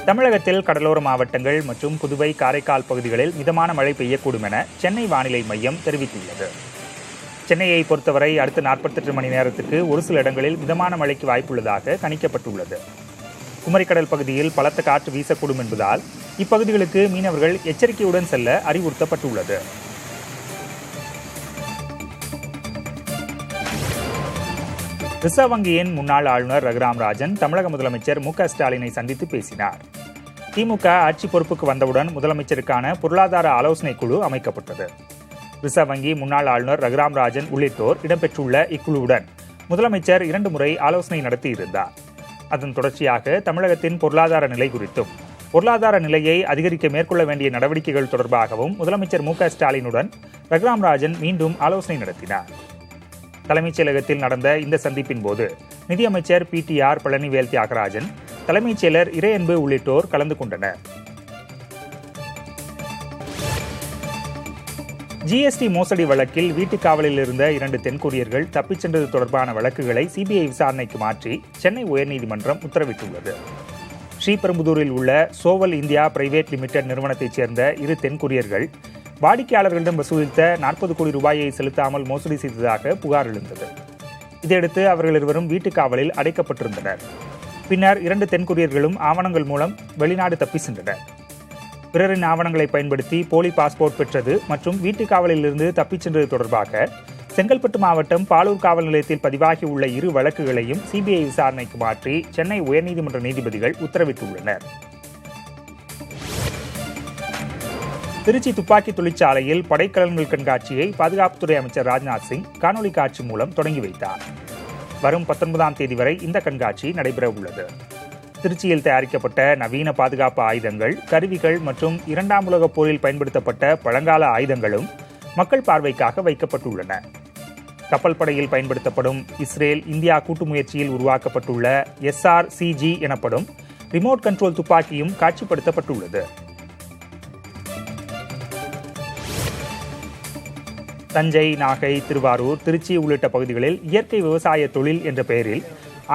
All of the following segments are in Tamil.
தமிழகத்தில் கடலோர மாவட்டங்கள் மற்றும் புதுவை, காரைக்கால் பகுதிகளில் மிதமான மழை பெய்யக்கூடும் என சென்னை வானிலை மையம் தெரிவித்துள்ளது. சென்னையை பொறுத்தவரை அடுத்த 48 மணி நேரத்துக்கு ஒரு சில இடங்களில் மிதமான மழைக்கு வாய்ப்புள்ளதாக கணிக்கப்பட்டுள்ளது. குமரிக்கடல் பகுதியில் பலத்த காற்று வீசக்கூடும் என்பதால் இப்பகுதிகளுக்கு மீனவர்கள் எச்சரிக்கையுடன் செல்ல அறிவுறுத்தப்பட்டுள்ளது. ரிசர்வ் வங்கியின் முன்னாள் ஆளுநர் ரகுராம் ராஜன் தமிழக முதலமைச்சர் மு.க.ஸ்டாலினை சந்தித்து பேசினார். திமுக ஆட்சி பொறுப்புக்கு வந்தவுடன் முதலமைச்சருக்கான பொருளாதார ஆலோசனை குழு அமைக்கப்பட்டது. ரிசர்வ் வங்கி முன்னாள் ஆளுநர் ரகுராம் ராஜன் உள்ளிட்டோர் இடம்பெற்றுள்ள இக்குழுவுடன் முதலமைச்சர் 2 முறை ஆலோசனை நடத்தியிருந்தார். அதன் தொடர்ச்சியாக தமிழகத்தின் பொருளாதார நிலை குறித்தும் பொருளாதார நிலையை அதிகரிக்க மேற்கொள்ள வேண்டிய நடவடிக்கைகள் தொடர்பாகவும் முதலமைச்சர் மு.க.ஸ்டாலினுடன் ரகுராம் ராஜன் மீண்டும் ஆலோசனை நடத்தினார். தலைமைச் செயலகத்தில் நடந்த இந்த சந்திப்பின் போது நிதியமைச்சர் PTR பழனிவேல் தியாகராஜன், தலைமைச் செயலர் இறையன்பு உள்ளிட்டோர் கலந்து கொண்டனர். GST மோசடி வழக்கில் வீட்டுக் காவலில் இருந்த 2 தென்கொரியர்கள் தப்பிச் சென்றது தொடர்பான வழக்குகளை CBI விசாரணைக்கு மாற்றி சென்னை உயர்நீதிமன்றம் உத்தரவிட்டுள்ளது. ஸ்ரீபெரும்புதூரில் உள்ள சோவல் இந்தியா பிரைவேட் லிமிடெட் நிறுவனத்தைச் சேர்ந்த 2 தென்கொரியர்கள் வாடிக்கையாளர்களிடம் வசூலித்த 40 கோடி ரூபாயை செலுத்தாமல் மோசடி செய்ததாக புகார் எழுந்தது. இதையடுத்து அவர்கள் இருவரும் வீட்டுக் காவலில் அடைக்கப்பட்டிருந்தனர். பின்னர் 2 தென்கொரியர்களும் ஆவணங்கள் மூலம் வெளிநாடு தப்பி சென்றனர். பிறரின் ஆவணங்களை பயன்படுத்தி போலி பாஸ்போர்ட் பெற்றது மற்றும் வீட்டுக் காவலில் இருந்து தப்பிச் சென்றது தொடர்பாக செங்கல்பட்டு மாவட்டம் பாலூர் காவல் நிலையத்தில் பதிவாகியுள்ள 2 வழக்குகளையும் CBI விசாரணைக்கு மாற்றி சென்னை உயர்நீதிமன்ற நீதிபதிகள் உத்தரவிட்டுள்ளனர். திருச்சி துப்பாக்கி தொழிற்சாலையில் படைக்கலன்கள் கண்காட்சியை பாதுகாப்புத்துறை அமைச்சர் ராஜ்நாத் சிங் காணொலி காட்சி மூலம் தொடங்கி வைத்தார். வரும் 19ஆம் தேதி வரை இந்த கண்காட்சி நடைபெற உள்ளது. திருச்சியில் தயாரிக்கப்பட்ட நவீன பாதுகாப்பு ஆயுதங்கள், கருவிகள் மற்றும் 2ஆம் உலகப் போரில் பயன்படுத்தப்பட்ட பழங்கால ஆயுதங்களும் மக்கள் பார்வைக்காக வைக்கப்பட்டுள்ளன. கப்பல் படையில் பயன்படுத்தப்படும் இஸ்ரேல் இந்தியா கூட்டு முயற்சியில் உருவாக்கப்பட்டுள்ள SRCG எனப்படும் ரிமோட் கண்ட்ரோல் துப்பாக்கியும் காட்சிப்படுத்தப்பட்டுள்ளது. தஞ்சை, நாகை, திருவாரூர், திருச்சி உள்ளிட்ட பகுதிகளில் இயற்கை விவசாய தொழில் என்ற பெயரில்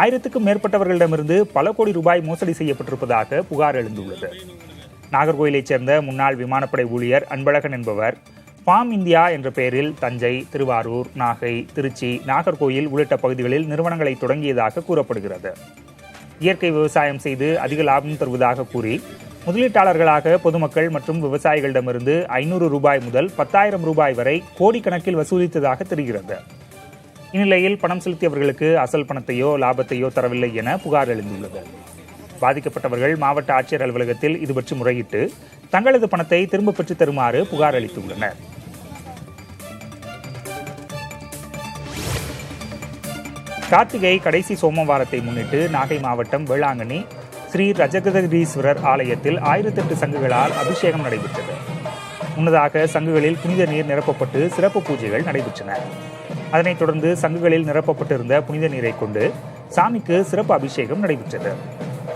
1000க்கும் மேற்பட்டவர்களிடமிருந்து பல கோடி ரூபாய் மோசடி செய்யப்பட்டிருப்பதாக புகார் எழுந்துள்ளது. நாகர்கோயிலைச் சேர்ந்த முன்னாள் விமானப்படை ஊழியர் அன்பழகன் என்பவர் ஃபார்ம் இந்தியா என்ற பெயரில் தஞ்சை, திருவாரூர், நாகை, திருச்சி, நாகர்கோயில் உள்ளிட்ட பகுதிகளில் நிறுவனங்களை தொடங்கியதாக கூறப்படுகிறது. இயற்கை விவசாயம் செய்து அதிக லாபம் தருவதாக கூறி முதலீட்டாளர்களாக பொதுமக்கள் மற்றும் விவசாயிகளிடமிருந்து 500 ரூபாய் முதல் 10,000 ரூபாய் வரை கோடிக்கணக்கில் வசூலித்ததாக தெரிகிறது. இந்நிலையில் பணம் செலுத்தியவர்களுக்கு அசல் பணத்தையோ லாபத்தையோ தரவில்லை என புகார் எழுந்துள்ளது. பாதிக்கப்பட்டவர்கள் மாவட்ட ஆட்சியர் அலுவலகத்தில் இதுபற்றி முறையிட்டு தங்களது பணத்தை திரும்ப பெற்றுத் தருமாறு புகார் அளித்துள்ளனர். கார்த்திகை கடைசி சோமவாரத்தை முன்னிட்டு நாகை மாவட்டம் வேளாங்கண்ணி ஸ்ரீ ரஜகதீஸ்வரர் ஆலயத்தில் 1008 சங்குகளால் அபிஷேகம் நடைபெற்றது. முன்னதாக சங்குகளில் புனித நீர் நிரப்பப்பட்டு சிறப்பு பூஜைகள் நடைபெற்றன. அதனைத் தொடர்ந்து சங்குகளில் நிரப்பப்பட்டிருந்த புனித நீரை கொண்டு சாமிக்கு சிறப்பு அபிஷேகம் நடைபெற்றது.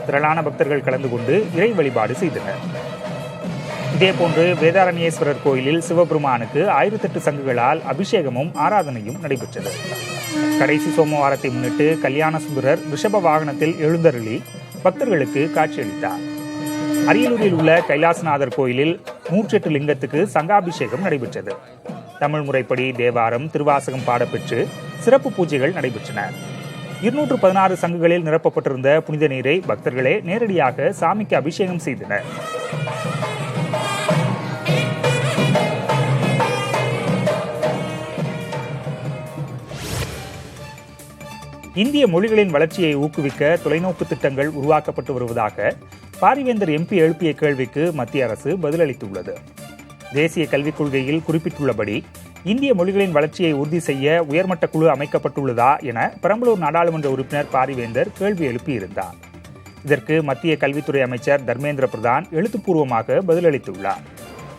திரளான பக்தர்கள் கலந்து கொண்டு இறை வழிபாடு செய்தனர். இதேபோன்று வேதாரண்யேஸ்வரர் கோயிலில் சிவபெருமானுக்கு 1008 சங்குகளால் அபிஷேகமும் ஆராதனையும் நடைபெற்றது. கடைசி சோமவாரத்தை முன்னிட்டு கல்யாண சுந்தரர் ரிஷப வாகனத்தில் எழுந்தருளி பக்தர்களுக்கு காட்சியளித்தார். அரியலூரில் உள்ள கைலாசநாதர் கோயிலில் 108 லிங்கத்துக்கு சங்காபிஷேகம் நடைபெற்றது. தமிழ் முறைப்படி தேவாரம், திருவாசகம் பாடப்பெற்று சிறப்பு பூஜைகள் நடைபெற்றன. 216 சங்குகளில் நிரப்பப்பட்டிருந்த புனித நீரை பக்தர்களே நேரடியாக சாமிக்கு அபிஷேகம் செய்தனர். இந்திய மொழிகளின் வளர்ச்சியை ஊக்குவிக்க தொலைநோக்கு திட்டங்கள் உருவாக்கப்பட்டு வருவதாக பாரிவேந்தர் MP எழுப்பிய கேள்விக்கு மத்திய அரசு பதிலளித்துள்ளது. தேசிய கல்விக் கொள்கையில் குறிப்பிட்டுள்ளபடி இந்திய மொழிகளின் வளர்ச்சியை உறுதி செய்ய உயர்மட்ட குழு அமைக்கப்பட்டுள்ளதா என பெரம்பலூர் நாடாளுமன்ற உறுப்பினர் பாரிவேந்தர் கேள்வி எழுப்பியிருந்தார். இதற்கு மத்திய கல்வித்துறை அமைச்சர் தர்மேந்திர பிரதான் எழுத்துப்பூர்வமாக பதிலளித்துள்ளார்.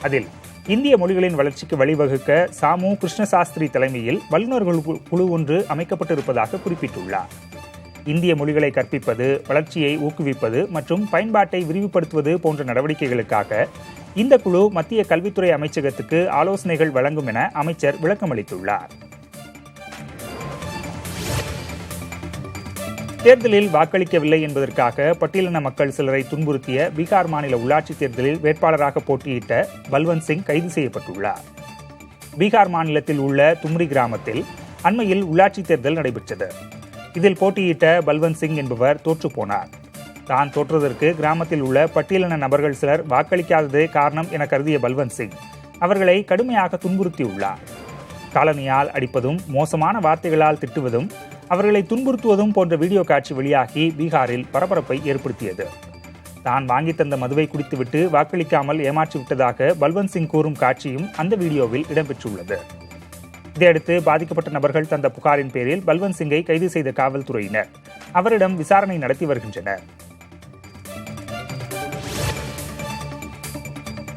அதில் இந்திய மொழிகளின் வளர்ச்சிக்கு வழிவகுக்க சாமு கிருஷ்ணசாஸ்திரி தலைமையில் வல்லுநர்கள் குழு ஒன்று அமைக்கப்பட்டிருப்பதாக குறிப்பிட்டுள்ளார். இந்திய மொழிகளை கற்பிப்பது, வளர்ச்சியை ஊக்குவிப்பது மற்றும் பயன்பாட்டை விரிவுபடுத்துவது போன்ற நடவடிக்கைகளுக்காக இந்த குழு மத்திய கல்வித்துறை அமைச்சகத்துக்கு ஆலோசனைகள் வழங்கும் என அமைச்சர் விளக்கமளித்துள்ளார். தேர்தலில் வாக்களிக்கவில்லை என்பதற்காக பட்டியலின மக்கள் சிலரை துன்புறுத்திய பீகார் மாநில உள்ளாட்சித் தேர்தலில் வேட்பாளராக போட்டியிட்ட பல்வந்த் சிங் கைது செய்யப்பட்டுள்ளார். பீகார் மாநிலத்தில் உள்ள தும்ரி கிராமத்தில் அண்மையில் உள்ளாட்சித் தேர்தல் நடைபெற்றது. இதில் போட்டியிட்ட பல்வந்த் சிங் என்பவர் தோற்றுப்போனார். தான் தோற்றதற்கு கிராமத்தில் உள்ள பட்டியலின நபர்கள் சிலர் வாக்களிக்காததே காரணம் என கருதிய பல்வந்த் சிங் அவர்களை கடுமையாக துன்புறுத்தியுள்ளார். காலனியால் அடிப்பதும், மோசமான வார்த்தைகளால் திட்டுவதும், அவர்களை துன்புறுத்துவதும் போன்ற வீடியோ காட்சி வெளியாகி பீகாரில் பரபரப்பை ஏற்படுத்தியது. தான் வாங்கி தந்த மதுவை குடித்துவிட்டு வாக்களிக்காமல் ஏமாற்றிவிட்டதாக பல்வந்த் சிங் கூறும் காட்சியும் அந்த வீடியோவில் இடம்பெற்றுள்ளது. இதையடுத்து பாதிக்கப்பட்ட நபர்கள் தந்த புகாரின் பேரில் பல்வந்த் சிங்கை கைது செய்த காவல்துறையினர் அவரிடம் விசாரணை நடத்தி வருகின்றனர்.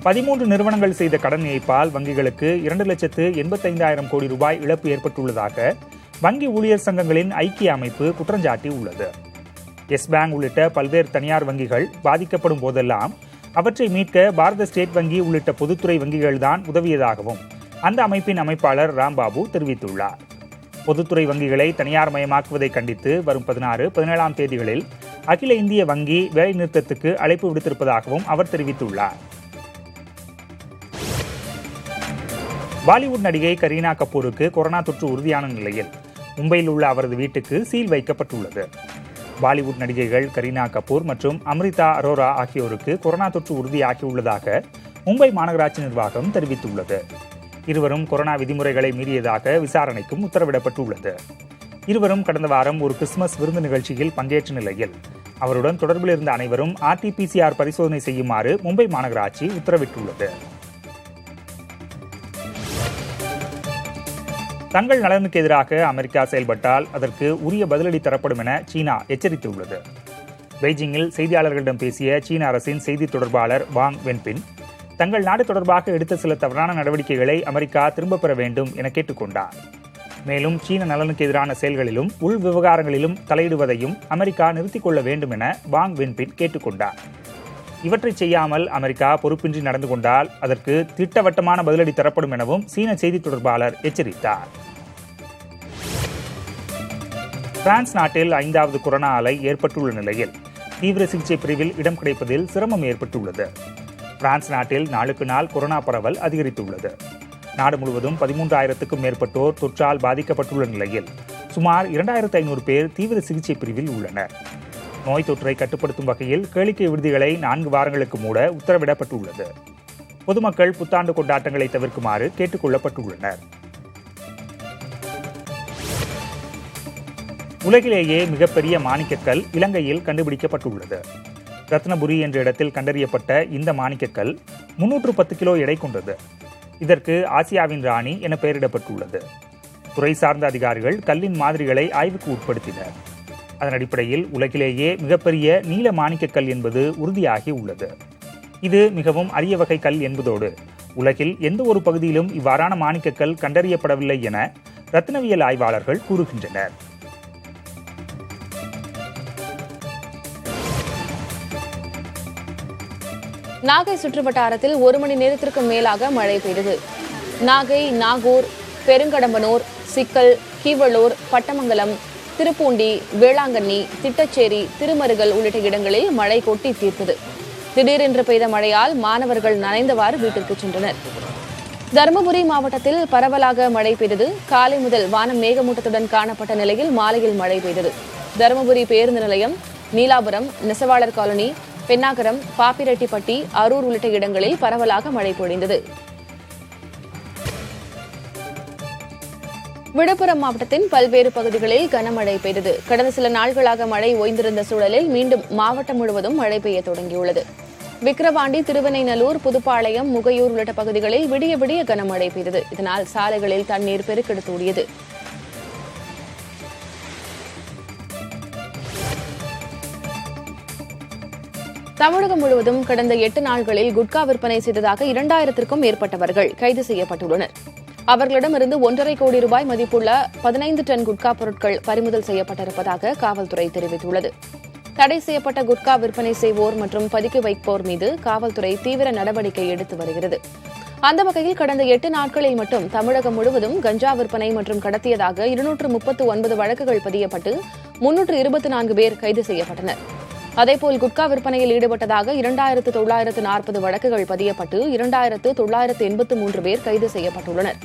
13 நிறுவனங்கள் செய்த கடன் ஏய்ப்பால் வங்கிகளுக்கு 2,85,000 கோடி ரூபாய் இழப்பு ஏற்பட்டுள்ளதாக வங்கி ஊழியர் சங்கங்களின் ஐக்கிய அமைப்பு குற்றஞ்சாட்டி உள்ளது. எஸ் பேங்க் உள்ளிட்ட பல்வேறு தனியார் வங்கிகள் பாதிக்கப்படும் போதெல்லாம் அவற்றை மீட்க பாரத ஸ்டேட் வங்கி உள்ளிட்ட பொதுத்துறை வங்கிகள்தான் உதவியதாகவும் அந்த அமைப்பின் அமைப்பாளர் ராம்பாபு தெரிவித்துள்ளார். பொதுத்துறை வங்கிகளை தனியார் மயமாக்குவதை கண்டித்து வரும் 16, 17ஆம் தேதிகளில் அகில இந்திய வங்கி வேலைநிறுத்தத்துக்கு அழைப்பு விடுத்திருப்பதாகவும் அவர் தெரிவித்துள்ளார். பாலிவுட் நடிகை கரீனா கபூருக்கு கொரோனா தொற்று உறுதியான நிலையில் மும்பையில் உள்ள அவரது வீட்டுக்கு சீல் வைக்கப்பட்டுள்ளது. பாலிவுட் நடிகைகள் கரீனா கபூர் மற்றும் அம்ரிதா அரோரா ஆகியோருக்கு கொரோனா தொற்று உறுதியாகியுள்ளதாக மும்பை மாநகராட்சி நிர்வாகம் தெரிவித்துள்ளது. இருவரும் கொரோனா விதிமுறைகளை மீறியதாக விசாரணைக்கும் உத்தரவிடப்பட்டுள்ளது. இருவரும் கடந்த வாரம் ஒரு கிறிஸ்துமஸ் விருந்து நிகழ்ச்சியில் பங்கேற்ற நிலையில் அவருடன் தொடர்பில் இருந்த அனைவரும் RT-PCR பரிசோதனை செய்யுமாறு மும்பை மாநகராட்சி உத்தரவிட்டுள்ளது. தங்கள் நலனுக்கு எதிராக அமெரிக்கா செயல்பட்டால் அதற்கு உரிய பதிலடி தரப்படும் என சீனா எச்சரித்துள்ளது. பெய்ஜிங்கில் செய்தியாளர்களிடம் பேசிய சீன அரசின் செய்தி தொடர்பாளர் வாங் வென்பின் தங்கள் நாடு தொடர்பாக எடுத்த சில தவறான நடவடிக்கைகளை அமெரிக்கா திரும்பப் பெற வேண்டும் என கேட்டுக்கொண்டார். மேலும் சீன நலனுக்கு எதிரான செயல்களிலும் உள் விவகாரங்களிலும் தலையிடுவதையும் அமெரிக்கா நிறுத்திக் கொள்ள வேண்டும் என வாங் வென்பின் கேட்டுக்கொண்டார். இவற்றை செய்யாமல் அமெரிக்கா பொறுப்பின்றி நடந்து கொண்டால் அதற்கு திட்டவட்டமான பதிலடி தரப்படும் எனவும் சீன செய்தி தொடர்பாளர் எச்சரித்தார். பிரான்ஸ் நாட்டில் 5வது கொரோனா அலை ஏற்பட்டுள்ள நிலையில் தீவிர சிகிச்சை பிரிவில் இடம் கிடைப்பதில் சிரமம் ஏற்பட்டுள்ளது. பிரான்ஸ் நாட்டில் நாளுக்கு நாள் கொரோனா பரவல் அதிகரித்துள்ளது. நாடு முழுவதும் 13,000க்கும் மேற்பட்டோர் தொற்றால் பாதிக்கப்பட்டுள்ள நிலையில் சுமார் 2,500 பேர் தீவிர சிகிச்சை பிரிவில் உள்ளனர். நோய் தொற்றை கட்டுப்படுத்தும் வகையில் கேளிக்கை விடுதிகளை 4 வாரங்களுக்கு மூட உத்தரவிடப்பட்டுள்ளது. பொதுமக்கள் புத்தாண்டு கொண்டாட்டங்களை தவிர்க்குமாறு கேட்டுக் கொள்ளப்பட்டுள்ளனர். உலகிலேயே மிகப்பெரிய மாணிக்கக்கல் இலங்கையில் கண்டுபிடிக்கப்பட்டுள்ளது. ரத்னபுரி என்ற இடத்தில் கண்டறியப்பட்ட இந்த மாணிக்கக்கல் 310 கிலோ எடை கொண்டது. இதற்கு ஆசியாவின் ராணி என பெயரிடப்பட்டுள்ளது. துறை சார்ந்த அதிகாரிகள் கல்லின் மாதிரிகளை ஆய்வுக்கு உட்படுத்தினர். அதன் அடிப்படையில் உலகிலேயே மிகப்பெரிய நீல மாணிக்கக்கல் என்பது உறுதியாகி உள்ளது. இது மிகவும் அரிய வகை கல் என்பதோடு உலகில் எந்த ஒரு பகுதியிலும் இவ்வாறான மாணிக்கக்கல் கண்டறியப்படவில்லை என ரத்தினவியல் ஆய்வாளர்கள் கூறுகின்றனர். நாகை சுற்றுவட்டாரத்தில் 1 மணி நேரத்திற்கும் மேலாக மழை பெய்தது. நாகை, நாகூர், பெருங்கடம்பனூர், சிக்கல், கீவளூர், பட்டமங்கலம், திருப்பூண்டி, வேளாங்கண்ணி, திட்டச்சேரி, திருமருகல் உள்ளிட்ட இடங்களில் மழை கொட்டி தீர்த்தது. திடீரென்று பெய்த மழையால் மாணவர்கள் நனைந்தவாறு வீட்டிற்கு சென்றனர். தருமபுரி மாவட்டத்தில் பரவலாக மழை பெய்தது. காலை முதல் வானம் மேகமூட்டத்துடன் காணப்பட்ட நிலையில் மாலையில் மழை பெய்தது. தருமபுரி பேருந்து நிலையம், நீலாபுரம், நெசவாளர் காலனி, பென்னாகரம், பாப்பிரெட்டிப்பட்டி, அரூர் உள்ளிட்ட இடங்களில் பரவலாக மழை பொழிந்தது. விழுப்புரம் மாவட்டத்தின் பல்வேறு பகுதிகளில் கனமழை பெய்தது. கடந்த சில நாட்களாக மழை ஓய்ந்திருந்த சூழலில் மீண்டும் மாவட்டம் முழுவதும் மழை பெய்ய தொடங்கியுள்ளது. விக்கிரவாண்டி, திருவெண்ணைநல்லூர், புதுப்பாளையம், முகையூர் உள்ளிட்ட பகுதிகளில் விடிய விடிய கனமழை பெய்தது. இதனால் சாலைகளில் தண்ணீர் பெருக்கெடுத்தோடியது. தமிழகம் முழுவதும் கடந்த 8 நாட்களில் குட்கா விற்பனை செய்ததாக 2000க்கும் மேற்பட்டவர்கள் கைது செய்யப்பட்டுள்ளனர். அவர்களிடமிருந்து 1,50 கோடி ரூபாய் மதிப்புள்ள 15 டன் குட்கா பொருட்கள் பறிமுதல் செய்யப்பட்டிருப்பதாக காவல்துறை தெரிவித்துள்ளது. தடை செய்யப்பட்ட குட்கா விற்பனை செய்வோர் மற்றும் பதுக்கி வைப்போர் மீது காவல்துறை தீவிர நடவடிக்கை எடுத்து வருகிறது. அந்த வகையில் கடந்த 8 நாட்களில் மட்டும் தமிழகம் முழுவதும் கஞ்சா விற்பனை மற்றும் கடத்தியதாக 239 வழக்குகள் பதியப்பட்டு 324 பேர் கைது செய்யப்பட்டனர். அதேபோல் குட்கா விற்பனையில் ஈடுபட்டதாக 2940 வழக்குகள் பதியப்பட்டு 2983 பேர் கைது செய்யப்பட்டுள்ளனர்.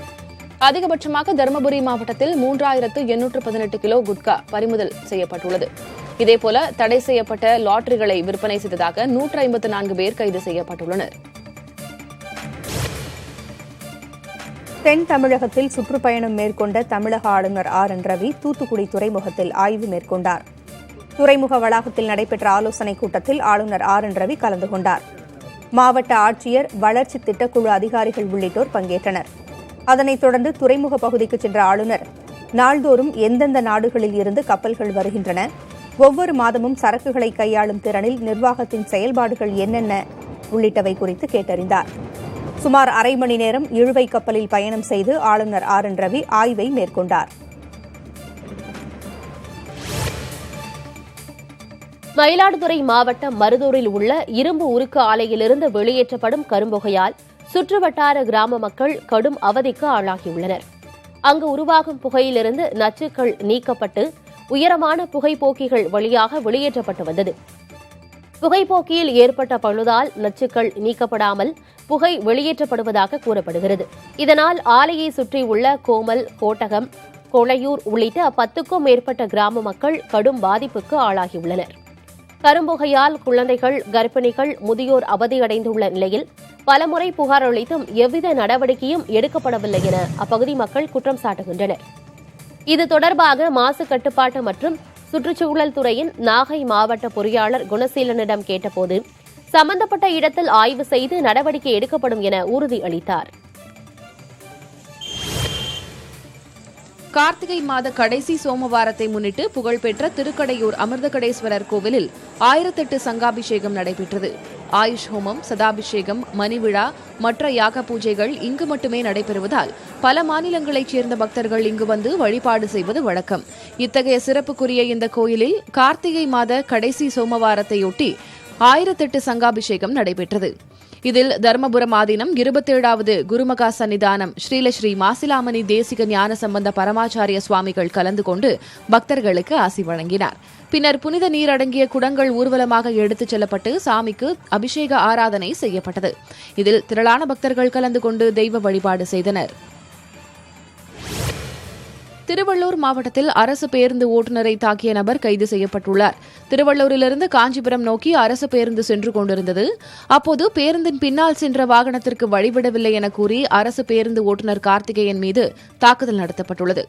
அதிகபட்சமாக தருமபுரி மாவட்டத்தில் 3818 கிலோ குட்கா பறிமுதல் செய்யப்பட்டுள்ளது. இதேபோல தடை செய்யப்பட்ட லாட்டரிகளை விற்பனை செய்ததாக 154 பேர் கைது செய்யப்பட்டுள்ளனர். தென் தமிழகத்தில் சுற்றுப்பயணம் மேற்கொண்ட தமிழக ஆளுநர் RN ரவி தூத்துக்குடி துறைமுகத்தில் ஆய்வு மேற்கொண்டார். துறைமுக வளாகத்தில் நடைபெற்ற ஆலோசனைக் கூட்டத்தில் ஆளுநர் RN ரவி கலந்து கொண்டார். மாவட்ட ஆட்சியர், வளர்ச்சி திட்டக்குழு அதிகாரிகள் உள்ளிட்டோர் பங்கேற்றனர். அதனைத் தொடர்ந்து துறைமுக பகுதிக்கு சென்ற ஆளுநர் நாள்தோறும் எந்தெந்த நாடுகளில் இருந்து கப்பல்கள் வருகின்றன, ஒவ்வொரு மாதமும் சரக்குகளை கையாளும் திறனில் நிர்வாகத்தின் செயல்பாடுகள் என்னென்ன உள்ளிட்டவை குறித்து கேட்டறிந்தார். சுமார் அரை மணி நேரம் இழுவை கப்பலில் பயணம் செய்து ஆளுநர் RN ரவி ஆய்வை மேற்கொண்டார். மயிலாடுதுறை மாவட்டம் மருதூரில் உள்ள இரும்பு உருக்கு ஆலையிலிருந்து வெளியேற்றப்படும் கரும்புகையால் சுற்றுவட்டார கிராம மக்கள் கடும் அவதிக்கு ஆளாகியுள்ளனர். அங்கு உருவாகும் புகையிலிருந்து நச்சுக்கள் நீக்கப்பட்டு உயரமான புகைப்போக்கிகள் வழியாக வெளியேற்றப்பட்டு வந்தது. புகைப்போக்கியில் ஏற்பட்ட பழுதால் நச்சுக்கள் நீக்கப்படாமல் புகை வெளியேற்றப்படுவதாக கூறப்படுகிறது. இதனால் ஆலையை சுற்றியுள்ள கோமல், கோட்டகம், கொளையூர் உள்ளிட்ட 10க்கும் மேற்பட்ட கிராம மக்கள் கடும் பாதிப்புக்கு ஆளாகியுள்ளனர். கரும்புகையால் குழந்தைகள், கர்ப்பிணிகள், முதியோர் அவதியடைந்துள்ள நிலையில் பலமுறை புகார் அளித்தும் எவ்வித நடவடிக்கையும் எடுக்கப்படவில்லை என அப்பகுதி மக்கள் குற்றம் சாட்டுகின்றனர். இது தொடர்பாக மாசு கட்டுப்பாட்டு மற்றும் சுற்றுச்சூழல் துறையின் நாகை மாவட்ட பொறியாளர் குணசீலனிடம் கேட்டபோது சம்பந்தப்பட்ட இடத்தில் ஆய்வு செய்து நடவடிக்கை எடுக்கப்படும் என உறுதி அளித்தார். கார்த்திகை மாத கடைசி சோமவாரத்தை முன்னிட்டு புகழ்பெற்ற திருக்கடையூர் அமிர்தகடேஸ்வரர் கோவிலில் 1008 சங்காபிஷேகம் நடைபெற்றது. ஆயுஷ் ஹோமம், சதாபிஷேகம், மணிவிழா, மற்ற யாக பூஜைகள் இங்கு மட்டுமே நடைபெறுவதால் பல மாநிலங்களைச் சேர்ந்த பக்தர்கள் இங்கு வந்து வழிபாடு செய்வது வழக்கம். இத்தகைய சிறப்புக்குரிய இந்த கோயிலில் கார்த்திகை மாத கடைசி சோமவாரத்தையொட்டி 1008 சங்காபிஷேகம் நடைபெற்றது. இதில் தர்மபுரம் ஆதீனம் 27வது குருமகா சன்னிதானம் ஸ்ரீலஸ்ரீ மாசிலாமணி தேசிக ஞான சம்பந்த பரமாச்சாரிய சுவாமிகள் கலந்து கொண்டு பக்தர்களுக்கு ஆசி வழங்கினார். பின்னர் புனித நீர் அடங்கிய குடங்கள் ஊர்வலமாக எடுத்துச் செல்லப்பட்டு சாமிக்கு அபிஷேக ஆராதனை செய்யப்பட்டது. இதில் திரளான பக்தர்கள் கலந்து கொண்டு தெய்வ வழிபாடு செய்தனர். திருவள்ளூர் மாவட்டத்தில் அரசு பேருந்து ஓட்டுநரை தாக்கிய நபர் கைது செய்யப்பட்டுள்ளார். திருவள்ளூரிலிருந்து காஞ்சிபுரம் நோக்கி அரசு பேருந்து சென்று கொண்டிருந்தது. அப்போது பேருந்தின் பின்னால் சென்ற வாகனத்திற்கு வழிவிடவில்லை என கூறி அரசு பேருந்து ஓட்டுநர் கார்த்திகேயன் மீது தாக்குதல் நடத்தப்பட்டுள்ளது.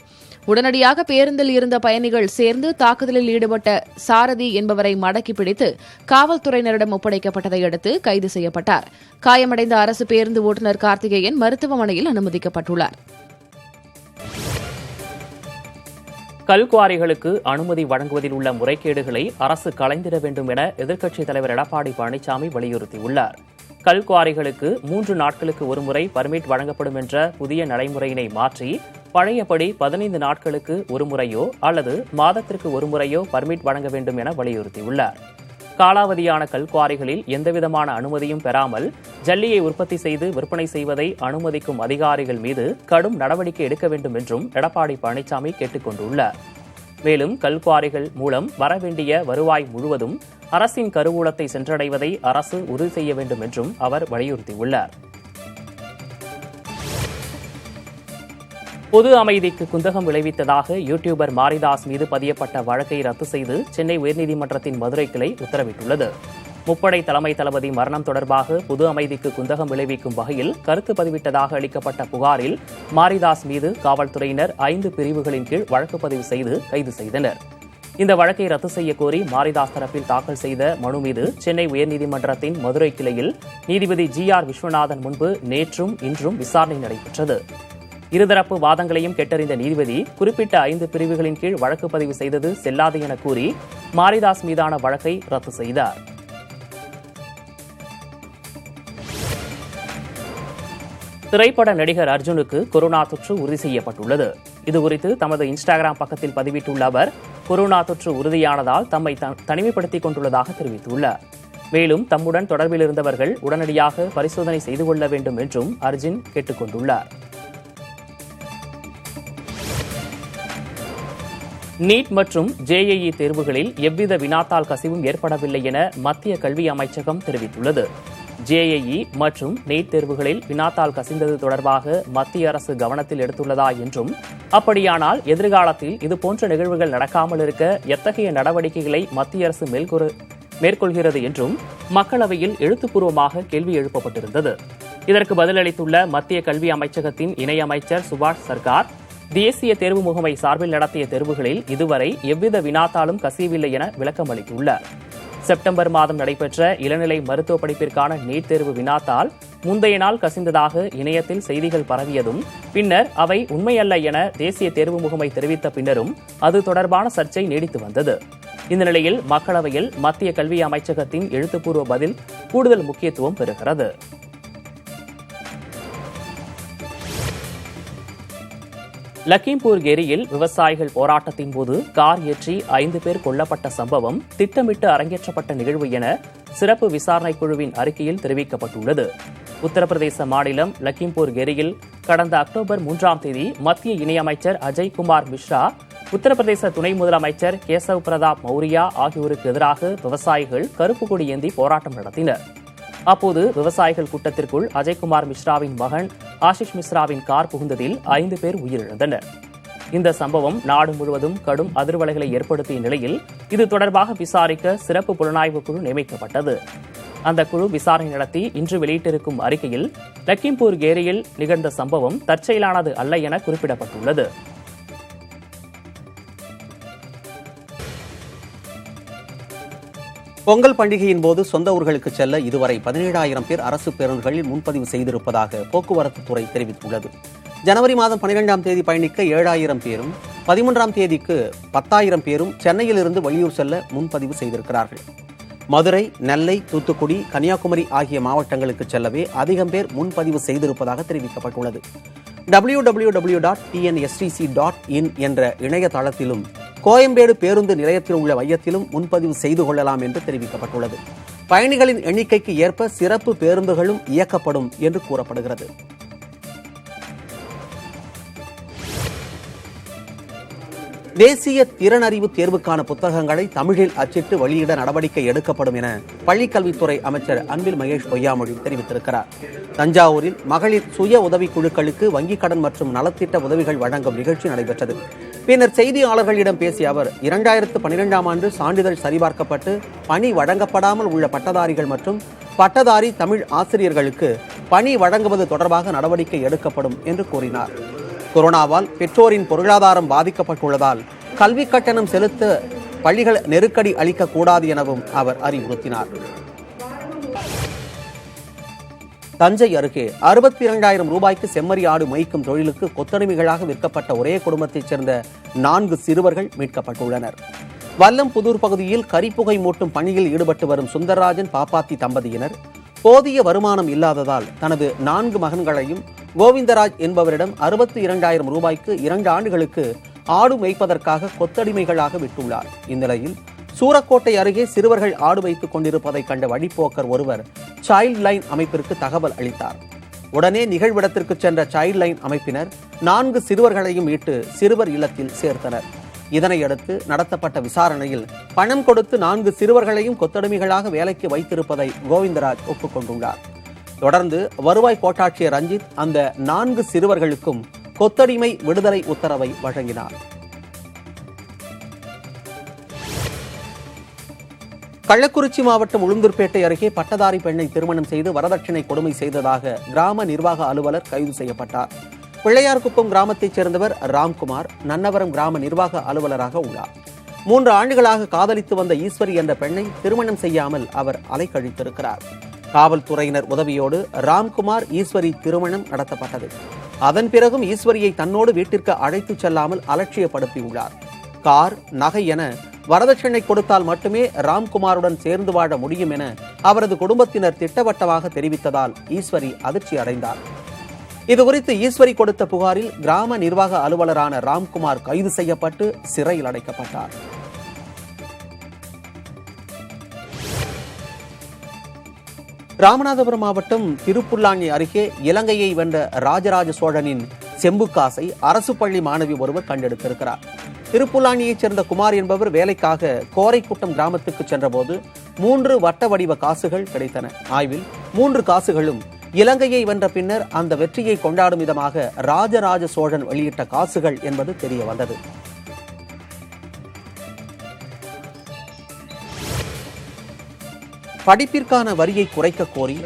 உடனடியாக பேருந்தில் இருந்த பயணிகள் சேர்ந்து தாக்குதலில் ஈடுபட்ட சாரதி என்பவரை மடக்கி பிடித்து காவல்துறையினரிடம் ஒப்படைக்கப்பட்டதை அடுத்து கைது செய்யப்பட்டார். காயமடைந்த அரசு பேருந்து ஓட்டுநர் கார்த்திகேயன் மருத்துவமனையில் அனுமதிக்கப்பட்டுள்ளார். கல்குவாரிகளுக்கு அனுமதி வழங்குவதில் உள்ள முறைகேடுகளை அரசு களைந்திட வேண்டும் என எதிர்க்கட்சித் தலைவர் எடப்பாடி பழனிசாமி வலியுறுத்தியுள்ளார். கல்குவாரிகளுக்கு 3 நாட்களுக்கு ஒருமுறை பர்மிட் வழங்கப்படும் என்ற புதிய நடைமுறையினை மாற்றி பழையபடி 15 நாட்களுக்கு ஒருமுறையோ அல்லது மாதத்திற்கு ஒருமுறையோ பர்மிட் வழங்க வேண்டும் என வலியுறுத்தியுள்ளார். காலாவதியான கல்குவாரிகளில் எந்தவிதமான அனுமதியும் பெறாமல் ஜல்லியை உற்பத்தி செய்து விற்பனை செய்வதை அனுமதிக்கும் அதிகாரிகள் மீது கடும் நடவடிக்கை எடுக்க வேண்டும் என்றும் எடப்பாடி பழனிசாமி கேட்டுக் கொண்டுள்ளார். மேலும் கல்குவாரிகள் மூலம் வரவேண்டிய வருவாய் முழுவதும் அரசின் கருவூலத்தை சென்றடைவதை அரசு உறுதி செய்ய வேண்டும் என்றும் அவர் வலியுறுத்தியுள்ளார். பொது அமைதிக்கு குந்தகம் விளைவித்ததாக யூடியூபர் மாரிதாஸ் மீது பதியப்பட்ட வழக்கை ரத்து செய்து சென்னை உயர்நீதிமன்றத்தின் மதுரை கிளை உத்தரவிட்டுள்ளது. முப்படை தலைமை தளபதி மரணம் தொடர்பாக பொது அமைதிக்கு குந்தகம் விளைவிக்கும் வகையில் கருத்து பதிவிட்டதாக அளிக்கப்பட்ட புகாரில் மாரிதாஸ் மீது காவல்துறையினர் 5 பிரிவுகளின் கீழ் வழக்கு பதிவு செய்து கைது செய்தனர். இந்த வழக்கை ரத்து செய்ய கோரி மாரிதாஸ் தரப்பில் தாக்கல் செய்த மனு மீது சென்னை உயர்நீதிமன்றத்தின் மதுரை கிளையில் நீதிபதி GR விஸ்வநாதன் முன்பு நேற்றும் இன்றும் விசாரணை நடைபெற்றது. இருதரப்பு வாதங்களையும் கேட்டறிந்த நீதிபதி குறிப்பிட்ட 5 பிரிவுகளின் கீழ் வழக்கு பதிவு செய்தது செல்லாது என கூறி மாரிதாஸ் மீதான வழக்கை ரத்து செய்தார். திரைப்பட நடிகர் அர்ஜுனுக்கு கொரோனா தொற்று உறுதி செய்யப்பட்டுள்ளது. இதுகுறித்து தமது இன்ஸ்டாகிராம் பக்கத்தில் பதிவிட்டுள்ள அவர் கொரோனா தொற்று உறுதியானதால் தம்மை தனிமைப்படுத்திக் கொண்டுள்ளதாக தெரிவித்துள்ளார். மேலும் தம்முடன் தொடர்பில் இருந்தவர்கள் உடனடியாக பரிசோதனை செய்து கொள்ள வேண்டும் என்றும் அர்ஜுன் கேட்டுக் கொண்டுள்ளார். நீட் மற்றும் JEE தேர்வுகளில் எவ்வித வினாத்தாள் கசிவும் ஏற்படவில்லை என மத்திய கல்வி அமைச்சகம் தெரிவித்துள்ளது. JEE மற்றும் நீட் தேர்வுகளில் வினாத்தாள் கசிந்தது தொடர்பாக மத்திய அரசு கவனத்தில் எடுத்துள்ளதா என்றும், அப்படியானால் எதிர்காலத்தில் இதுபோன்ற நிகழ்வுகள் நடக்காமல் இருக்க எத்தகைய நடவடிக்கைகளை மத்திய அரசு மேற்கொள்கிறது என்றும் மக்களவையில் எழுத்துப்பூர்வமாக கேள்வி எழுப்பப்பட்டிருந்தது. இதற்கு பதிலளித்துள்ள மத்திய கல்வி அமைச்சகத்தின் இணையமைச்சர் சுபாஷ் சர்கார், தேசிய தேர்வு முகமை சார்பில் நடத்திய தேர்வுகளில் இதுவரை எவ்வித வினாத்தாளும் கசியவில்லை என விளக்கம் அளித்துள்ளார். செப்டம்பர் மாதம் நடைபெற்ற இளநிலை மருத்துவ படிப்பிற்கான நீட் தேர்வு வினாத்தாள் முந்தைய நாள் கசிந்ததாக இணையத்தில் செய்திகள் பரவியதும், பின்னர் அவை உண்மையல்ல என தேசிய தேர்வு முகமை தெரிவித்த பின்னரும் அது தொடர்பான சர்ச்சை நீடித்து வந்தது. இந்த நிலையில் மக்களவையில் மத்திய கல்வி அமைச்சகத்தின் எழுத்துப்பூர்வ பதில் கூடுதல் முக்கியத்துவம் பெறுகிறது. லக்கிம்பூர் ஏரியில் விவசாயிகள் போராட்டத்தின் போது கார் ஏற்றி 5 பேர் கொல்லப்பட்ட சம்பவம் திட்டமிட்டு அரங்கேற்றப்பட்ட நிகழ்வு என சிறப்பு விசாரணை குழுவின் அறிக்கையில் தெரிவிக்கப்பட்டுள்ளது. உத்தரப்பிரதேச மாநிலம் லக்கிம்பூர் ஏரியில் கடந்த அக்டோபர் 3ஆம் தேதி மத்திய இணையமைச்சர் அஜய் குமார் மிஸ்ரா, உத்தரப்பிரதேச துணை முதலமைச்சர் கேசவ் பிரதாப் மௌரியா ஆகியோருக்கு எதிராக விவசாயிகள் கருப்பு கொடி ஏந்தி போராட்டம் நடத்தினர். அப்போது விவசாயிகள் கூட்டத்திற்குள் அஜய்குமார் மிஸ்ராவின் மகன் ஆஷிஷ் மிஸ்ராவின் கார் புகுந்ததில் 5 பேர் உயிரிழந்தனர். இந்த சம்பவம் நாடு முழுவதும் கடும் அதிர்வலைகளை ஏற்படுத்திய நிலையில் இது தொடர்பாக விசாரிக்க சிறப்பு புலனாய்வு குழு நியமிக்கப்பட்டது. அந்த குழு விசாரணை நடத்தி இன்று வெளியிட்டிருக்கும் அறிக்கையில் லக்கிம்பூர் ஏரியில் நிகழ்ந்த சம்பவம் தற்செயலானது அல்ல என குறிப்பிடப்பட்டுள்ளது. பொங்கல் பண்டிகையின் போது சொந்த ஊர்களுக்கு செல்ல இதுவரை 17,000 பேர் அரசு பேருந்துகளில் முன்பதிவு செய்திருப்பதாக போக்குவரத்து துறை தெரிவித்துள்ளது. ஜனவரி மாதம் 12ஆம் தேதி பயணிக்க 7,000 பேரும் 13ஆம் தேதிக்கு 10,000 பேரும் சென்னையிலிருந்து வெளியூர் செல்ல முன்பதிவு செய்திருக்கிறார்கள். மதுரை, நெல்லை, தூத்துக்குடி, கன்னியாகுமரி ஆகிய மாவட்டங்களுக்கு செல்லவே அதிகம் பேர் முன்பதிவு செய்திருப்பதாக தெரிவிக்கப்பட்டுள்ளது. www.tnstc.in என்ற இணையதளத்திலும் கோயம்பேடு பேருந்து நிலையத்தில் உள்ள மையத்திலும் முன்பதிவு செய்து கொள்ளலாம் என்று தெரிவிக்கப்பட்டுள்ளது. பயணிகளின் எண்ணிக்கைக்கு ஏற்ப சிறப்பு பேருந்துகளும் இயக்கப்படும் என்று கூறப்படுகிறது. தேசிய திறனறிவு தேர்வுக்கான புத்தகங்களை தமிழில் அச்சிட்டு வெளியிட நடவடிக்கை எடுக்கப்படும் என பள்ளிக்கல்வித்துறை அமைச்சர் அன்பில் மகேஷ் பொய்யாமொழி தெரிவித்திருக்கிறார். தஞ்சாவூரில் மகளிர் சுய உதவிக் குழுக்களுக்கு வங்கிக் கடன் மற்றும் நலத்திட்ட உதவிகள் வழங்கும் நிகழ்ச்சி நடைபெற்றது. பின்னர் செய்தியாளர்களிடம் பேசிய அவர், 2012ஆம் ஆண்டு சான்றிதழ் சரிபார்க்கப்பட்டு பணி வழங்கப்படாமல் உள்ள பட்டதாரிகள் மற்றும் பட்டதாரி தமிழ் ஆசிரியர்களுக்கு பணி வழங்குவது தொடர்பாக நடவடிக்கை எடுக்கப்படும் என்று கூறினார். கொரோனாவால் பெற்றோரின் பொருளாதாரம் பாதிக்கப்பட்டுள்ளதால் கல்வி கட்டணம் செலுத்த பள்ளிகள் நெருக்கடி அளிக்கக்கூடாது எனவும் அவர் அறிவுறுத்தினார். தஞ்சை அருகே 62,000 ரூபாய்க்கு செம்மறி ஆடு மேய்க்கும் தொழிலுக்கு கொத்தடிமைகளாக விற்கப்பட்ட ஒரே குடும்பத்தைச் சேர்ந்த 4 சிறுவர்கள் மீட்கப்பட்டுள்ளனர். வல்லம்புதூர் பகுதியில் கரிப்புகை மூட்டும் பணியில் ஈடுபட்டு வரும் சுந்தரராஜன் பாப்பாத்தி தம்பதியினர் போதிய வருமானம் இல்லாததால் தனது 4 மகன்களையும் கோவிந்தராஜ் என்பவரிடம் 62,000 ரூபாய்க்கு 2 ஆண்டுகளுக்கு ஆடு மேய்ப்பதற்காக கொத்தடிமைகளாக விட்டுள்ளார். இந்நிலையில் சூரக்கோட்டை அருகே சிறுவர்கள் ஆடு வைத்துக் கொண்டிருப்பதை கண்ட வழிப்போக்கர் ஒருவர் சைல்ட் லைன் அமைப்பிற்கு தகவல் அளித்தார். உடனே நிகழ்விடத்திற்கு சென்ற சைல்ட் லைன் அமைப்பினர் 4 சிறுவர்களையும் மீட்டு சிறுவர் இல்லத்தில் சேர்த்தனர். இதனையடுத்து நடத்தப்பட்ட விசாரணையில் பணம் கொடுத்து 4 சிறுவர்களையும் கொத்தடிமைகளாக வேலைக்கு வைத்திருப்பதை கோவிந்தராஜ் ஒப்புக்கொண்டுள்ளார். தொடர்ந்து வருவாய் கோட்டாட்சியர் ரஞ்சித் அந்த 4 சிறுவர்களுக்கும் கொத்தடிமை விடுதலை உத்தரவை வழங்கினார். கள்ளக்குறிச்சி மாவட்டம் உளுந்தூர்பேட்டை அருகே பட்டதாரி பெண்ணை திருமணம் செய்து வரதட்சணை கொடுமை செய்ததாக கிராம நிர்வாக அலுவலர் கைது செய்யப்பட்டார். பிள்ளையார்குப்பம் கிராமத்தைச் சேர்ந்தவர் ராம்குமார் நன்னவரம் கிராம நிர்வாக அலுவலராக உள்ளார். 3 ஆண்டுகளாக காதலித்து வந்த ஈஸ்வரி என்ற பெண்ணை திருமணம் செய்யாமல் அவர் அலைக்கழித்திருக்கிறார். காவல்துறையினர் உதவியோடு ராம்குமார் ஈஸ்வரி திருமணம் நடத்தப்பட்டது. அதன் பிறகும் ஈஸ்வரியை தன்னோடு வீட்டிற்கு அழைத்துச் செல்லாமல் அலட்சியப்படுத்தியுள்ளார். கார், நகை என வரதட்சணை கொடுத்தால் மட்டுமே ராம்குமாருடன் சேர்ந்து வாழ முடியும் என அவரது குடும்பத்தினர் திட்டவட்டமாக தெரிவித்ததால் ஈஸ்வரி அதிர்ச்சி அடைந்தார். இதுகுறித்து ஈஸ்வரி கொடுத்த புகாரில் கிராம நிர்வாக அலுவலரான ராம்குமார் கைது செய்யப்பட்டு சிறையில் அடைக்கப்பட்டார். ராமநாதபுரம் மாவட்டம் திருப்புல்லானி அருகே இலங்கையை வென்ற ராஜராஜ சோழனின் செம்பு காசை அரசு பள்ளி மாணவி ஒருவர் கண்டெடுத்திருக்கிறார். திருப்புல்லானியைச் சேர்ந்த குமார் என்பவர் வேலைக்காக கோரைக்குட்டம் கிராமத்துக்கு சென்றபோது 3 வட்ட வடிவ காசுகள் கிடைத்தன. ஆய்வில் 3 காசுகளும் இலங்கையை வென்ற பின்னர் அந்த வெற்றியை கொண்டாடும் விதமாக ராஜராஜ சோழன் வெளியிட்ட காசுகள் என்பது தெரிய வந்தது. படிப்பிற்கான வரியை குறைக்க கோரி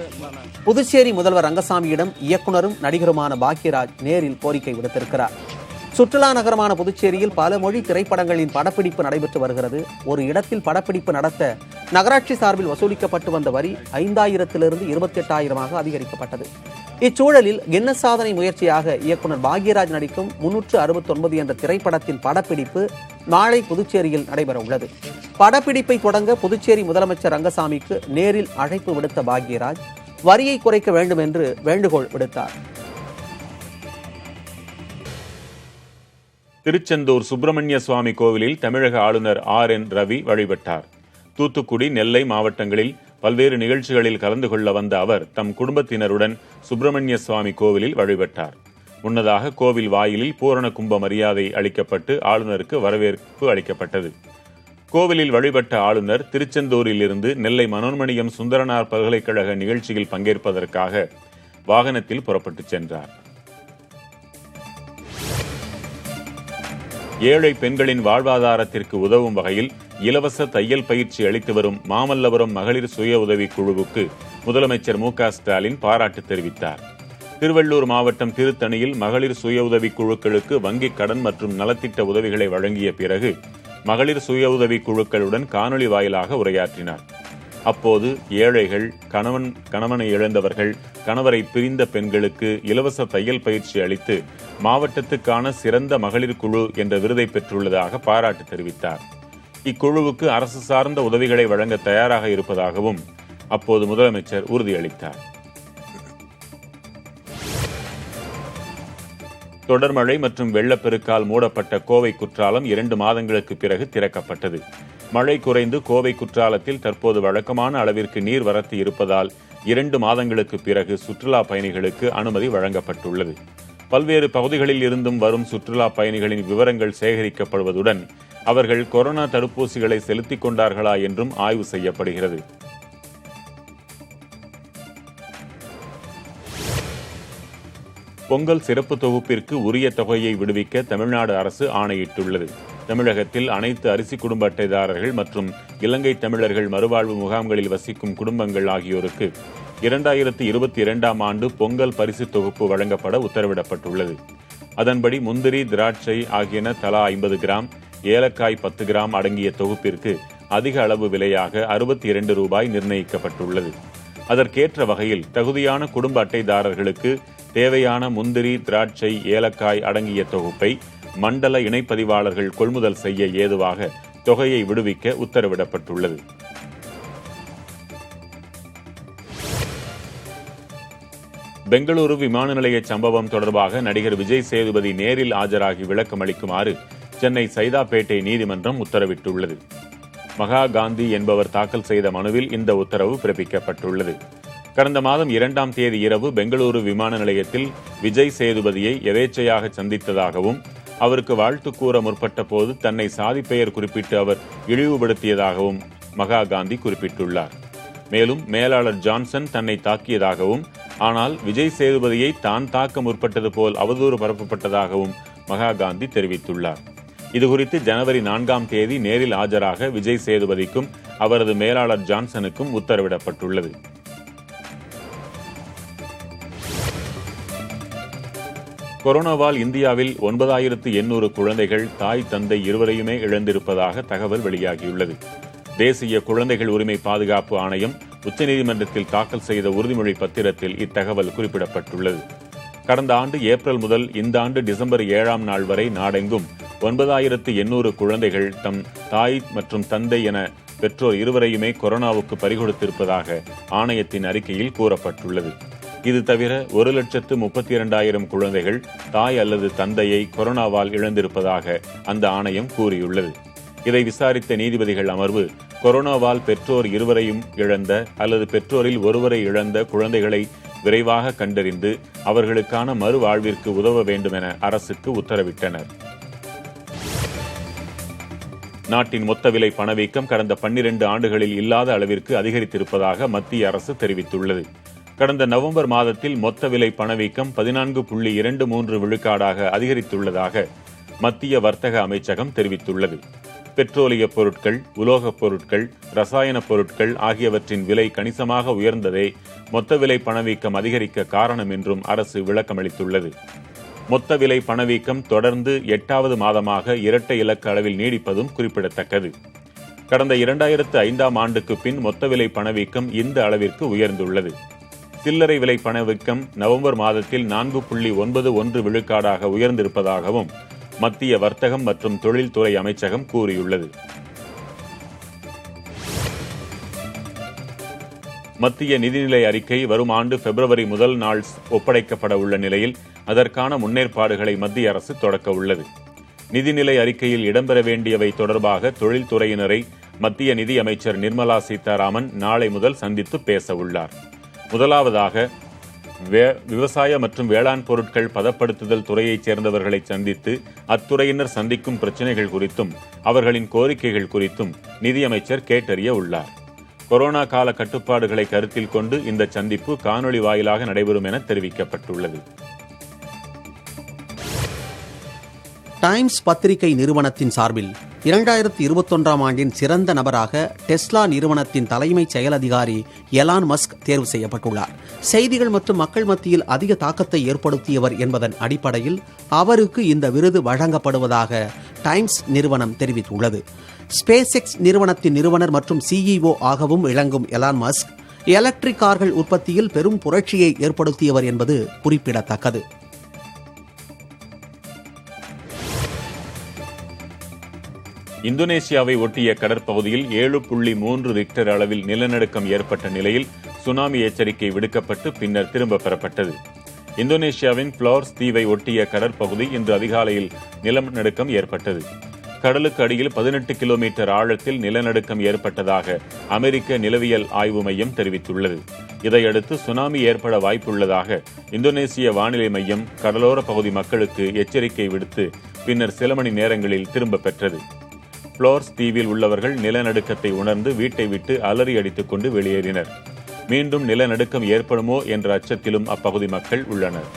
புதுச்சேரி முதல்வர் ரங்கசாமியிடம் இயக்குனரும் நடிகருமான பாக்யராஜ் நேரில் கோரிக்கை விடுத்திருக்கிறார். சுற்றுலா நகரமான புதுச்சேரியில் பல மொழி திரைப்படங்களின் படப்பிடிப்பு நடைபெற்று வருகிறது. ஒரு இடத்தில் படப்பிடிப்பு நடத்த நகராட்சி சார்பில் வசூலிக்கப்பட்டு வந்த வரி 5000 28,000 அதிகரிக்கப்பட்டது. இச்சூழலில் கின்னஸ் சாதனை முயற்சியாக இயக்குனர் பாக்யராஜ் நடிக்கும் 369 என்ற திரைப்படத்தின் படப்பிடிப்பு நாளை புதுச்சேரியில் நடைபெற உள்ளது. படப்பிடிப்பை தொடங்க புதுச்சேரி முதலமைச்சர் ரங்கசாமிக்கு நேரில் அழைப்பு விடுத்த பாக்யராஜ் வரியை குறைக்க வேண்டும் என்று வேண்டுகோள் விடுத்தார். திருச்செந்தூர் சுப்பிரமணிய சுவாமி கோவிலில் தமிழக ஆளுநர் RN ரவி வழிபட்டார். தூத்துக்குடி, நெல்லை மாவட்டங்களில் பல்வேறு நிகழ்ச்சிகளில் கலந்து கொள்ள வந்த அவர் தம் குடும்பத்தினருடன் சுப்பிரமணிய சுவாமி கோவிலில் வழிபட்டார். முன்னதாக கோவில் வாயிலில் பூரண கும்ப மரியாதை அளிக்கப்பட்டு ஆளுநருக்கு வரவேற்பு அளிக்கப்பட்டது. கோவிலில் வழிபட்ட ஆளுநர் திருச்செந்தூரில் இருந்து நெல்லை மனோன்மணியம் சுந்தரனார் பல்கலைக்கழக நிகழ்ச்சியில் பங்கேற்பதற்காக வாகனத்தில் புறப்பட்டுச் சென்றார். ஏழை பெண்களின் வாழ்வாதாரத்திற்கு உதவும் வகையில் இலவச தையல் பயிற்சி அளித்து வரும் மாமல்லபுரம் மகளிர் சுய உதவிக் குழுவுக்கு முதலமைச்சர் மு.க.ஸ்டாலின் பாராட்டு தெரிவித்தார். திருவள்ளூர் மாவட்டம் திருத்தணியில் மகளிர் சுய உதவிக் குழுக்களுக்கு வங்கிக் கடன் மற்றும் நலத்திட்ட உதவிகளை வழங்கிய பிறகு மகளிர் சுய உதவிக் குழுக்களுடன் காணொலி வாயிலாக உரையாற்றினார். அப்போது ஏழைகள், கணவனை இழந்தவர்கள், கணவரை பிரிந்த பெண்களுக்கு இலவச தையல் பயிற்சி அளித்து மாவட்டத்துக்கான சிறந்த மகளிர் குழு என்ற விருதை பெற்றுள்ளதாக பாராட்டு தெரிவித்தார். இக்குழுவுக்கு அரசு சார்ந்த உதவிகளை வழங்க தயாராக இருப்பதாகவும் அப்போது முதலமைச்சர் உறுதியளித்தார். தொடர் மழை மற்றும் வெள்ளப்பெருக்கால் மூடப்பட்ட கோவை குற்றாலம் 2 மாதங்களுக்கு பிறகு திறக்கப்பட்டது. மழை குறைந்து கோவை குற்றாலத்தில் தற்போது வழக்கமான அளவிற்கு நீர் வரத்து இருப்பதால் 2 மாதங்களுக்கு பிறகு சுற்றுலா பயணிகளுக்கு அனுமதி வழங்கப்பட்டுள்ளது. பல்வேறு பகுதிகளில் இருந்தும் வரும் சுற்றுலா பயணிகளின் விவரங்கள் சேகரிக்கப்படுவதுடன் அவர்கள் கொரோனா தடுப்பூசிகளை செலுத்திக் கொண்டார்களா என்றும் ஆய்வு செய்யப்படுகிறது. பொங்கல் சிறப்பு தொகுப்பிற்கு உரிய தொகையை விடுவிக்க தமிழ்நாடு அரசு ஆணையிட்டுள்ளது. தமிழகத்தில் அனைத்து அரிசி குடும்ப அட்டைதாரர்கள் மற்றும் இலங்கை தமிழர்கள் மறுவாழ்வு முகாம்களில் வசிக்கும் குடும்பங்கள் ஆகியோருக்கு 2022ஆம் ஆண்டு பொங்கல் பரிசு தொகுப்பு வழங்கப்பட உத்தரவிடப்பட்டுள்ளது. அதன்படி முந்திரி, திராட்சை ஆகியன தலா 50 கிராம், ஏலக்காய் 10 கிராம் அடங்கிய தொகுப்பிற்கு அதிக அளவு விலையாக 62 ரூபாய் நிர்ணயிக்கப்பட்டுள்ளது. அதற்கேற்ற வகையில் தகுதியான குடும்ப அட்டைதாரர்களுக்கு தேவையான முந்திரி, திராட்சை, ஏலக்காய் அடங்கிய தொகுப்பை மண்டல இணைப்பதிவாளர்கள் கொள்முதல் செய்ய ஏதுவாக தொகையை விடுவிக்க உத்தரவிடப்பட்டுள்ளது. பெங்களூரு விமான நிலைய சம்பவம் தொடர்பாக நடிகர் விஜய் சேதுபதி நேரில் ஆஜராகி விளக்கம் அளிக்குமாறு சென்னை சைதாப்பேட்டை நீதிமன்றம் உத்தரவிட்டுள்ளது. மகா காந்தி என்பவர் தாக்கல் செய்த மனுவில் இந்த உத்தரவு பிறப்பிக்கப்பட்டுள்ளது. கடந்த மாதம் 2ஆம் தேதி இரவு பெங்களூரு விமான நிலையத்தில் விஜய் சேதுபதியை எதேச்சையாக சந்தித்ததாகவும் அவருக்கு வாழ்த்து கூற முற்பட்ட போது தன்னை சாதி பெயர் குறிப்பிட்டு அவர் இழிவுபடுத்தியதாகவும் மகா காந்தி குறிப்பிட்டுள்ளார். மேலும் மேலாளர் ஜான்சன் தன்னை தாக்கியதாகவும், ஆனால் விஜய் சேதுபதியை தான் தாக்க முற்பட்டது போல் அவதூறு பரப்பப்பட்டதாகவும் மகா காந்தி தெரிவித்துள்ளார். இதுகுறித்து ஜனவரி 4ஆம் தேதி நேரில் ஆஜராக விஜய் சேதுபதிக்கும் அவரது மேலாளர் ஜான்சனுக்கும் உத்தரவிடப்பட்டுள்ளது. கொரோனாவால் இந்தியாவில் 9800 குழந்தைகள் தாய், தந்தை இருவரையுமே இழந்திருப்பதாக தகவல் வெளியாகியுள்ளது. தேசிய குழந்தைகள் உரிமை பாதுகாப்பு ஆணையம் உச்சநீதிமன்றத்தில் தாக்கல் செய்த உறுதிமொழி பத்திரத்தில் இத்தகவல் குறிப்பிடப்பட்டுள்ளது. கடந்த ஆண்டு ஏப்ரல் முதல் இந்த ஆண்டு டிசம்பர் 7ஆம் நாள் வரை நாடெங்கும் 9800 குழந்தைகள் தம் தாய் மற்றும் தந்தை என பெற்றோர் இருவரையுமே கொரோனாவுக்கு பறிகொடுத்திருப்பதாக ஆணையத்தின் அறிக்கையில் கூறப்பட்டுள்ளது. இது தவிர 1,32,000 குழந்தைகள் தாய் அல்லது தந்தையை கொரோனாவால் இழந்திருப்பதாக அந்த ஆணையம் கூறியுள்ளது. இதை விசாரித்த நீதிபதிகள் அமர்வு கொரோனாவால் பெற்றோர் இருவரையும் இழந்த அல்லது பெற்றோரில் ஒருவரை இழந்த குழந்தைகளை விரைவாக கண்டறிந்து அவர்களுக்கான மறுவாழ்விற்கு உதவ வேண்டும் என அரசுக்கு உத்தரவிட்டனர். நாட்டின் மொத்த விலை பணவீக்கம் கடந்த 12 ஆண்டுகளில் இல்லாத அளவிற்கு அதிகரித்திருப்பதாக மத்திய அரசு தெரிவித்துள்ளது. கடந்த நவம்பர் மாதத்தில் மொத்த விலை பணவீக்கம் 14.23 விழுக்காடாக அதிகரித்துள்ளதாக மத்திய வர்த்தக அமைச்சகம் தெரிவித்துள்ளது. பெட்ரோலிய பொருட்கள், உலோகப் பொருட்கள், ரசாயன பொருட்கள் ஆகியவற்றின் விலை கணிசமாக உயர்ந்ததே மொத்த விலை பணவீக்கம் அதிகரிக்க காரணம் என்றும் அரசு விளக்கமளித்துள்ளது. மொத்த விலை பணவீக்கம் தொடர்ந்து 8வது மாதமாக இரட்டை இலக்க அளவில் நீடிப்பதும் குறிப்பிடத்தக்கது. கடந்த 2005ஆம் ஆண்டுக்கு பின் மொத்த விலை பணவீக்கம் இந்த அளவிற்கு உயர்ந்துள்ளது. சில்லறை விலை பணவீக்கம் நவம்பர் மாதத்தில் 4.91 விழுக்காடாக உயர்ந்திருப்பதாகவும் மத்திய வர்த்தகம் மற்றும் தொழில்துறை அமைச்சகம் கூறியுள்ளது. மத்திய நிதிநிலை அறிக்கை வரும் ஆண்டு பிப்ரவரி முதல் நாள் ஒப்படைக்கப்பட உள்ள நிலையில் அதற்கான முன்னேற்பாடுகளை மத்திய அரசு தொடக்க உள்ளது. நிதிநிலை அறிக்கையில் இடம்பெற வேண்டியவை தொடர்பாக தொழில்துறையினரை மத்திய நிதி அமைச்சர் நிர்மலா சீதாராமன் நாளை முதல் சந்தித்து பேச உள்ளார். முதலாவதாக விவசாய மற்றும் வேளாண் பொருட்கள் பதப்படுத்துதல் துறையைச் சேர்ந்தவர்களை சந்தித்து அத்துறையினர் சந்திக்கும் பிரச்சினைகள் குறித்தும் அவர்களின் கோரிக்கைகள் குறித்தும் நிதியமைச்சர் கேட்டறிய உள்ளார். கொரோனா கால கட்டுப்பாடுகளை கருத்தில் கொண்டு இந்த சந்திப்பு காணொலி வாயிலாக நடைபெறும் என தெரிவிக்கப்பட்டுள்ளது. டைம்ஸ் பத்திரிகை நிறுவனத்தின் சார்பில் 2021ஆம் ஆண்டின் சிறந்த நபராக டெஸ்லா நிறுவனத்தின் தலைமைச் செயல் அதிகாரி எலான் மஸ்க் தேர்வு செய்யப்பட்டுள்ளார். செய்திகள் மற்றும் மக்கள் மத்தியில் அதிக தாக்கத்தை ஏற்படுத்தியவர் என்பதன் அடிப்படையில் அவருக்கு இந்த விருது வழங்கப்படுவதாக டைம்ஸ் நிறுவனம் தெரிவித்துள்ளது. ஸ்பேஸ் எக்ஸ் நிறுவனத்தின் நிறுவனர் மற்றும் CEO ஆகவும் விளங்கும் எலான் மஸ்க் எலக்ட்ரிக் கார்கள் உற்பத்தியில் பெரும் புரட்சியை ஏற்படுத்தியவர் என்பது குறிப்பிடத்தக்கது. இந்தோனேசியாவை ஒட்டிய கடற்பகுதியில் 7.3 ரிக்டர் அளவில் நிலநடுக்கம் ஏற்பட்ட நிலையில் சுனாமி எச்சரிக்கை விடுக்கப்பட்டு பின்னர் திரும்ப பெறப்பட்டது. இந்தோனேசியாவின் பிளார்ஸ் தீவை ஒட்டிய கடற்பகுதி இன்று அதிகாலையில் நிலநடுக்கம் ஏற்பட்டது. கடலுக்கு அடியில் 18 கிலோமீட்டர் ஆழத்தில் நிலநடுக்கம் ஏற்பட்டதாக அமெரிக்க நிலவியல் ஆய்வு மையம் தெரிவித்துள்ளது. இதையடுத்து சுனாமி ஏற்பட வாய்ப்புள்ளதாக இந்தோனேசிய வானிலை மையம் கடலோர பகுதி மக்களுக்கு எச்சரிக்கை விடுத்து பின்னர் சில மணி நேரங்களில் திரும்ப பெற்றது. பிளார்ஸ் தீவில் உள்ளவர்கள் நிலநடுக்கத்தை உணர்ந்து வீட்டை விட்டு அலறி அடித்துக் கொண்டு வெளியேறினர். மீண்டும் நிலநடுக்கம் ஏற்படுமோ என்ற அச்சத்திலும் அப்பகுதி மக்கள் உள்ளனர்.